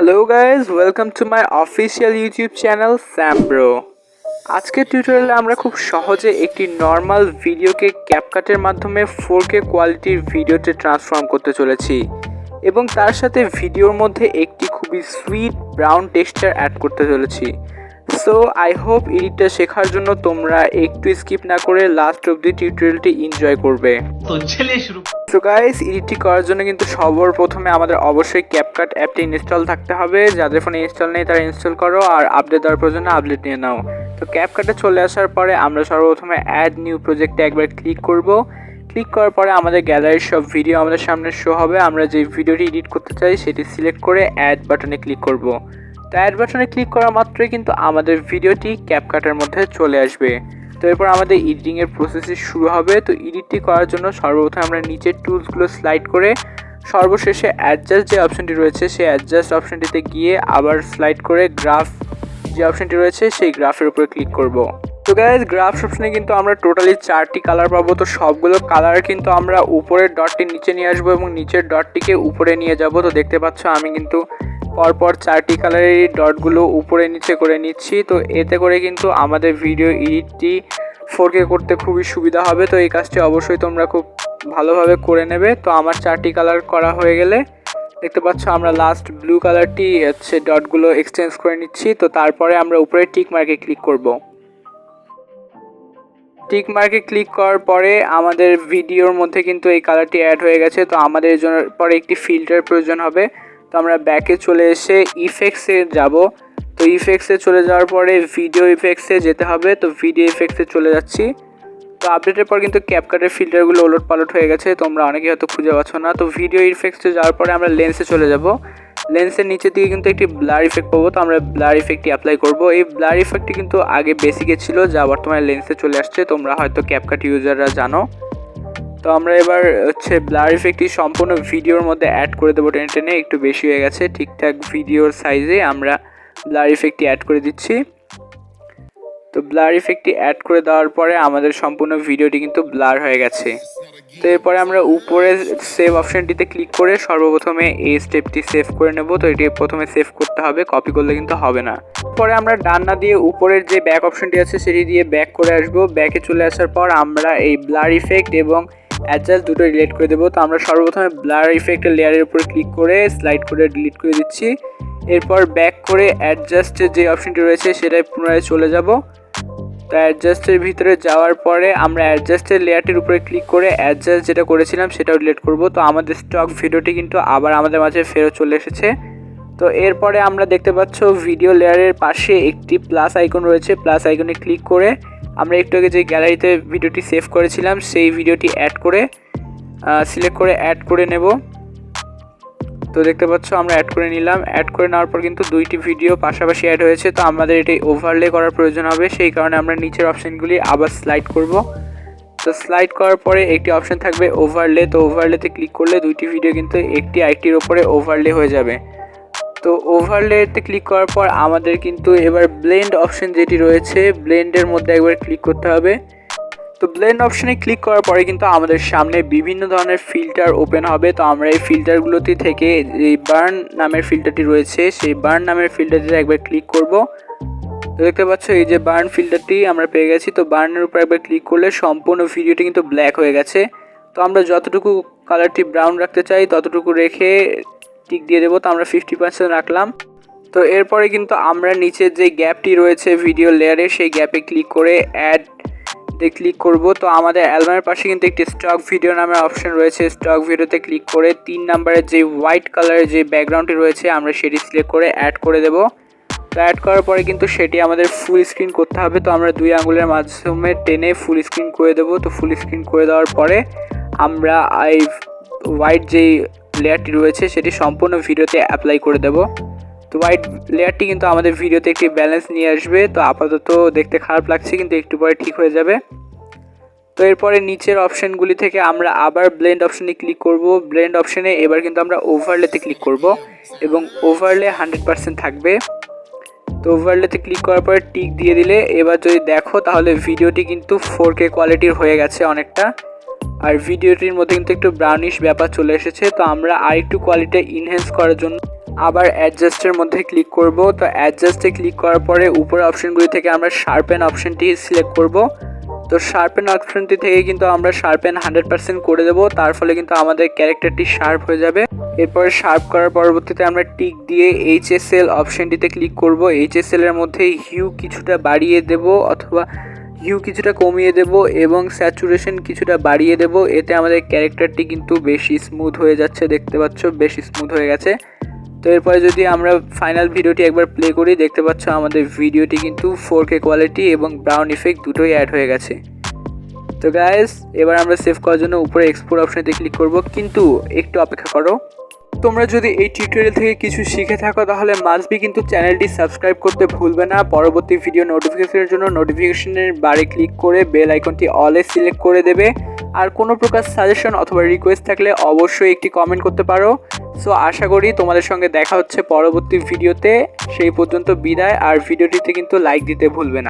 Hello guys, welcome to my official YouTube channel SamBro। আজকের টিউটোরিয়ালে আমরা খুব সহজে একটি নর্মাল ভিডিওকে ক্যাপকাটের মাধ্যমে 4K কোয়ালিটির ভিডিওতে ট্রান্সফর্ম করতে চলেছি এবং তার সাথে ভিডিওর মধ্যে একটি খুবই সুইট ব্রাউন টেক্সচার অ্যাড করতে চলেছি। সো আই হোপ এডিটটা শেখার জন্য তোমরা একটু স্কিপ না করে লাস্ট অবধি টিউটোরিয়ালটি এনজয় করবে। তো চলিয়ে শুরু। সো গাইস, এডিটটি করার জন্য কিন্তু সর্বপ্রথমে আমাদের অবশ্যই CapCut অ্যাপটি ইনস্টল থাকতে হবে। যাদের ফোনে ইনস্টল নেই তারা ইনস্টল করো, আর আপডেট দেওয়ার প্রয়োজনে আপডেট নিয়ে নাও। তো CapCutে চলে আসার পরে আমরা সর্বপ্রথমে অ্যাড নিউ প্রজেক্টে একবার ক্লিক করব। ক্লিক করার পরে আমাদের গ্যালারির সব ভিডিও আমাদের সামনে শো হবে। আমরা যে ভিডিওটি এডিট করতে চাই সেটি সিলেক্ট করে অ্যাড বাটনে ক্লিক করব। তো অ্যাড বাটনে ক্লিক করা মাত্রই কিন্তু আমাদের ভিডিওটি CapCutের মধ্যে চলে আসবে। তো এরপর আমাদের এডিটিংয়ের প্রসেসটি শুরু হবে। তো এডিটটি করার জন্য সর্বপ্রথম আমরা নিচের টুলসগুলো স্লাইড করে সর্বশেষে অ্যাডজাস্ট যে অপশনটি রয়েছে সেই অ্যাডজাস্ট অপশনটিতে গিয়ে আবার স্লাইড করে গ্রাফ যে অপশনটি রয়েছে সেই গ্রাফের উপরে ক্লিক করব। তো গাইজ, গ্রাফ অপশনে কিন্তু আমরা টোটালি 4টি কালার পাবো। তো সবগুলো কালার কিন্তু আমরা উপরের ডটটি নিচে নিয়ে আসবো এবং নিচের ডটটিকে উপরে নিয়ে যাব। তো দেখতে পাচ্ছ আমি কিন্তু পরপর 4টি কালারের ডটগুলো উপরে নিচে করে নিচ্ছি। তো এতে করে কিন্তু আমাদের ভিডিও এডিটটি 4K করতে খুবই সুবিধা হবে। তো এই কাজটি অবশ্যই তোমরা খুব ভালোভাবে করে নেবে। তো আমার 4টি কালার করা হয়ে গেলে দেখতে পাচ্ছ আমরা লাস্ট ব্লু কালারটি ডটগুলো এক্সচেঞ্জ করে নিচ্ছি। তো তারপরে আমরা উপরে টিক মার্কে ক্লিক করব। টিক মার্কে ক্লিক করার পরে আমাদের ভিডিওর মধ্যে কিন্তু এই কালারটি অ্যাড হয়ে গেছে। তো আমাদের এর জন্য পরে একটি ফিল্টার প্রয়োজন হবে। তো আমরা ব্যাকে চলে এসে ইফেক্টসে যাব। তো ইফেক্টসে চলে যাওয়ার পরে ভিডিও ইফেক্টসে যেতে হবে। তো ভিডিও ইফেক্টসে চলে যাচ্ছি। তো আপডেটের পর কিন্তু ক্যাপকাটের ফিল্টারগুলো ওলট পালট হয়ে গেছে, তোমরা অনেকেই হয়তো খুঁজে পাচ্ছ না। তো ভিডিও ইফেক্টসে যাওয়ার পরে আমরা লেন্সে চলে যাব। লেন্সের নিচে দিকে কিন্তু একটি ব্লার ইফেক্ট পাবো। তো আমরা ব্লার ইফেক্টটি অ্যাপ্লাই করব। এই ব্লার ইফেক্টটি কিন্তু আগে বেসিকে ছিল, যা বর্তমানে লেন্সে চলে আসছে। তোমরা হয়তো ক্যাপকাট ইউজাররা জানো। তো আমরা এবার ব্লার ইফেক্টটি সম্পূর্ণ ভিডিওর মধ্যে অ্যাড করে দেবো। টেনে টেনে একটু বেশি হয়ে গেছে, ঠিকঠাক ভিডিওর সাইজে আমরা ব্লার ইফেক্টটি অ্যাড করে দিচ্ছি। তো ব্লার ইফেক্টটি অ্যাড করে দেওয়ার পরে আমাদের সম্পূর্ণ ভিডিওটি কিন্তু ব্লার হয়ে গেছে। তো এরপরে আমরা উপরে সেভ অপশানটিতে ক্লিক করে সর্বপ্রথমে এই স্টেপটি সেভ করে নেব। তো এটি প্রথমে সেভ করতে হবে, কপি করলে কিন্তু হবে না। পরে আমরা ডান না দিয়ে উপরের যে ব্যাক অপশানটি আছে সেটি দিয়ে ব্যাক করে আসব। ব্যাকে চলে আসার পর আমরা এই ব্লার ইফেক্ট এবং অ্যাডজাস্ট দুটো ডিলিট করে দেবো। তো আমরা সর্বপ্রথমে ব্লার ইফেক্টের লেয়ারের উপরে ক্লিক করে স্লাইড করে ডিলিট করে দিচ্ছি। এরপর ব্যাক করে অ্যাডজাস্টের যে অপশানটি রয়েছে সেটাই পুনরায় চলে যাব। তো অ্যাডজাস্টের ভিতরে যাওয়ার পরে আমরা অ্যাডজাস্টের লেয়ারটির উপরে ক্লিক করে অ্যাডজাস্ট যেটা করেছিলাম সেটাও ডিলিট করব। তো আমাদের স্টক ভিডিওটি কিন্তু আবার আমাদের মাঝে ফেরত চলে এসেছে। তো এরপরে আমরা দেখতে পাচ্ছ ভিডিও লেয়ারের পাশে একটি প্লাস আইকন রয়েছে। প্লাস আইকনে ক্লিক করে আমরা একটু আগে যে গ্যালারিতে ভিডিওটি সেভ করেছিলাম সেই ভিডিওটি অ্যাড করে সিলেক্ট করে অ্যাড করে নেব। তো দেখতে পাচ্ছ আমরা অ্যাড করে নিলাম। অ্যাড করে নেওয়ার পর কিন্তু দুইটি ভিডিও পাশাপাশি অ্যাড হয়েছে। তো আমাদের এটি ওভারলে করার প্রয়োজন হবে, সেই কারণে আমরা নিচের অপশানগুলি আবার স্লাইড করব। তো স্লাইড করার পরে একটি অপশান থাকবে ওভারলে। তো ওভারলেতে ক্লিক করলে দুইটি ভিডিও কিন্তু একটি আরেকটির ওপরে ওভারলে হয়ে যাবে। তো ওভারলেতে ক্লিক করার পর আমাদের কিন্তু এবার ব্লেন্ড অপশান যেটি রয়েছে ব্লেন্ডের মধ্যে একবার ক্লিক করতে হবে। তো ব্লেন্ড অপশানে ক্লিক করার পরে কিন্তু আমাদের সামনে বিভিন্ন ধরনের ফিল্টার ওপেন হবে। তো আমরা এই ফিল্টারগুলোতে থেকে এই বার্ন নামের ফিল্টারটি রয়েছে সেই বার্ন নামের ফিল্টারটিতে একবার ক্লিক করব। তো দেখতে পাচ্ছ এই যে বার্ন ফিল্টারটি আমরা পেয়ে গেছি। তো বার্নের উপর একবার ক্লিক করলে সম্পূর্ণ ভিডিওটি কিন্তু ব্ল্যাক হয়ে গেছে। তো আমরা যতটুকু কালারটি ব্রাউন রাখতে চাই ততটুকু রেখে টিক দিয়ে দেবো। তো আমরা 50% রাখলাম। তো এরপরে কিন্তু আমরা নিচের যে গ্যাপটি রয়েছে ভিডিও লেয়ারে সেই গ্যাপে ক্লিক করে অ্যাড ক্লিক করব। তো আমাদের অ্যালবামের পাশে কিন্তু একটি স্টক ভিডিও নামের অপশন রয়েছে। স্টক ভিডিওতে ক্লিক করে 3 নম্বরের যে হোয়াইট কালারের যে ব্যাকগ্রাউন্ডটি রয়েছে আমরা সেটি সিলেক্ট করে অ্যাড করে দেব। তো অ্যাড করার পরে কিন্তু সেটি আমাদের ফুল স্ক্রিন করতে হবে। তো আমরা 2 আঙ্গুলের মাধ্যমে টেনে ফুল স্ক্রিন করে দেব। তো ফুল স্ক্রিন করে দেওয়ার পরে আমরা এই হোয়াইট যেই লেয়ারটি রয়েছে সেটি সম্পূর্ণ ভিডিওতে অ্যাপ্লাই করে দেব। তো হোয়াইট লেয়ারটি কিন্তু আমাদের ভিডিওতে একটি ব্যালেন্স নিয়ে আসবে। তো আপাতত দেখতে খারাপ লাগছে কিন্তু একটু পরে ঠিক হয়ে যাবে। তো এরপরে নিচের অপশানগুলি থেকে আমরা আবার ব্লেন্ড অপশানে ক্লিক করব। ব্লেন্ড অপশানে এবার কিন্তু আমরা ওভারলেতে ক্লিক করব এবং ওভারলে 100% থাকবে। তো ওভারলেতে ক্লিক করার পরে টিক দিয়ে দিলে এবার যদি দেখো তাহলে ভিডিওটি কিন্তু 4K কোয়ালিটির হয়ে গেছে অনেকটা। আর ভিডিওটির মধ্যে কিন্তু একটু ব্রাউনিশ ব্যাপার চলে এসেছে। তো আমরা আরেকটু কোয়ালিটি ইনহ্যান্স করার জন্য আবার অ্যাডজাস্টের মধ্যে ক্লিক করব। তো অ্যাডজাস্টে ক্লিক করার পরে উপরের অপশনগুলি থেকে আমরা শার্পেন অপশনটি সিলেক্ট করব। তো শার্পেন অপশনটি থেকে কিন্তু আমরা শার্পেন 100% করে দেব, তার ফলে কিন্তু আমাদের ক্যারেক্টারটি শার্প হয়ে যাবে। এরপরে শার্প করার পরবর্তীতে আমরা টিক দিয়ে HSL অপশনটিতে ক্লিক করব। HSL এর মধ্যে হিউ কিছুটা বাড়িয়ে দেব অথবা হিউ কিছুটা কমিয়ে দেব এবং স্যাচুরেশন কিছুটা বাড়িয়ে দেব। এতে আমাদের ক্যারেক্টারটি কিন্তু বেশি স্মুথ হয়ে যাচ্ছে, দেখতে পাচ্ছ বেশি স্মুথ হয়ে গেছে। তো এরপরে যদি আমরা ফাইনাল ভিডিওটি একবার প্লে করি, দেখতে পাচ্ছ আমাদের ভিডিওটি কিন্তু 4K কোয়ালিটি এবং ব্রাউন ইফেক্ট দুটোই অ্যাড হয়ে গেছে। তো গাইস, এবার আমরা সেভ করার জন্য উপরে এক্সপোর্ট অপশনেতে ক্লিক করব, কিন্তু একটু অপেক্ষা করো। তোমরা যদি এই টিউটোরিয়াল থেকে কিছু শিখে থাকো তাহলে মাস্ট বি কিন্তু চ্যানেলটি সাবস্ক্রাইব করতে ভুলবে না। পরবর্তী ভিডিও নোটিফিকেশনের জন্য নোটিফিকেশনের বারে ক্লিক করে বেল আইকনটি অলে সিলেক্ট করে দেবে। আর কোনো প্রকার সাজেশন অথবা রিকোয়েস্ট থাকলে অবশ্যই একটি কমেন্ট করতে পারো। সো আশা করি তোমাদের সঙ্গে দেখা হচ্ছে পরবর্তী ভিডিওতে। সেই পর্যন্ত বিদায়, আর ভিডিওটিতে কিন্তু লাইক দিতে ভুলবে না।